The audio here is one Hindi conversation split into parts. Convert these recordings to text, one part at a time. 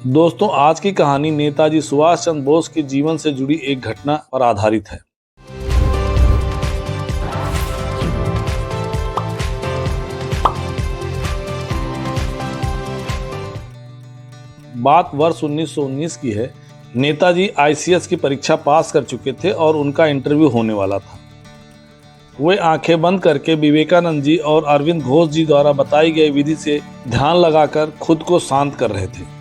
दोस्तों, आज की कहानी नेताजी सुभाष चंद्र बोस के जीवन से जुड़ी एक घटना पर आधारित है। बात वर्ष 1919 की है। नेताजी आईसीएस की परीक्षा पास कर चुके थे और उनका इंटरव्यू होने वाला था। वे आंखें बंद करके विवेकानंद जी और अरविंद घोष जी द्वारा बताई गई विधि से ध्यान लगाकर खुद को शांत कर रहे थे।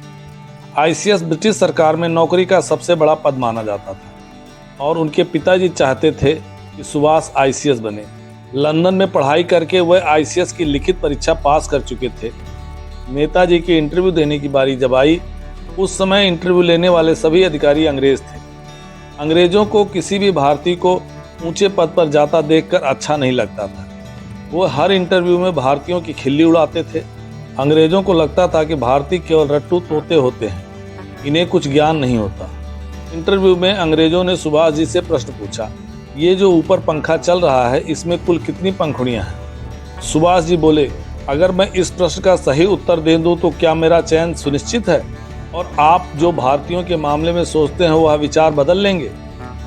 आईसीएस ब्रिटिश सरकार में नौकरी का सबसे बड़ा पद माना जाता था और उनके पिताजी चाहते थे कि सुभाष आईसीएस बने। लंदन में पढ़ाई करके वह आईसीएस की लिखित परीक्षा पास कर चुके थे। नेताजी के इंटरव्यू देने की बारी जब आई, उस समय इंटरव्यू लेने वाले सभी अधिकारी अंग्रेज थे। अंग्रेजों को किसी भी भारतीय को ऊंचे पद पर जाता देखकर अच्छा नहीं लगता था। वो हर इंटरव्यू में भारतीयों की खिल्ली उड़ाते थे। अंग्रेजों को लगता था कि भारतीय केवल रट्टू तोते होते हैं, इन्हें कुछ ज्ञान नहीं होता। इंटरव्यू में अंग्रेजों ने सुभाष जी से प्रश्न पूछा, ये जो ऊपर पंखा चल रहा है, इसमें कुल कितनी पंखुड़ियां हैं? सुभाष जी बोले, अगर मैं इस प्रश्न का सही उत्तर दे दूं तो क्या मेरा चयन सुनिश्चित है और आप जो भारतीयों के मामले में सोचते हैं वह विचार बदल लेंगे?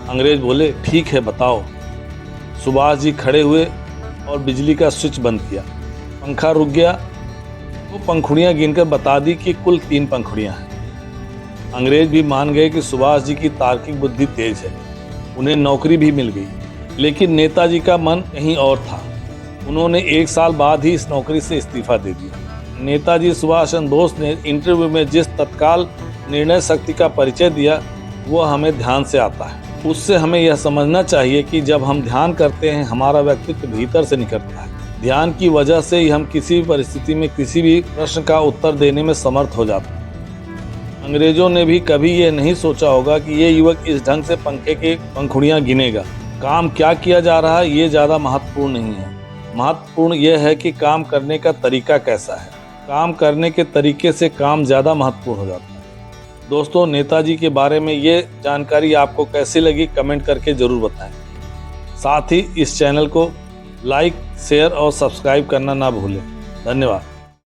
अंग्रेज बोले, ठीक है, बताओ। सुभाष जी खड़े हुए और बिजली का स्विच बंद किया। पंखा रुक गया। वो पंखुड़ियां गिनकर बता दी कि कुल 3 पंखुड़ियां हैं। अंग्रेज भी मान गए कि सुभाष जी की तार्किक बुद्धि तेज है। उन्हें नौकरी भी मिल गई, लेकिन नेताजी का मन कहीं और था। उन्होंने 1 साल बाद ही इस नौकरी से इस्तीफा दे दिया। नेताजी सुभाष चंद्र बोस ने इंटरव्यू में जिस तत्काल निर्णय शक्ति का परिचय दिया, वह हमें ध्यान से आता है। उससे हमें यह समझना चाहिए कि जब हम ध्यान करते हैं, हमारा व्यक्तित्व भीतर से निकलता है। ध्यान की वजह से ही हम किसी भी परिस्थिति में किसी भी प्रश्न का उत्तर देने में समर्थ हो जाते हैं। अंग्रेजों ने भी कभी ये नहीं सोचा होगा कि ये युवक इस ढंग से पंखे के पंखुड़ियां गिनेगा। काम क्या किया जा रहा है, ये ज़्यादा महत्वपूर्ण नहीं है। महत्वपूर्ण यह है कि काम करने का तरीका कैसा है। काम करने के तरीके से काम ज़्यादा महत्वपूर्ण हो जाता है। दोस्तों, नेताजी के बारे में ये जानकारी आपको कैसी लगी, कमेंट करके ज़रूर बताएं। साथ ही इस चैनल को लाइक, शेयर और सब्सक्राइब करना ना भूलें। धन्यवाद।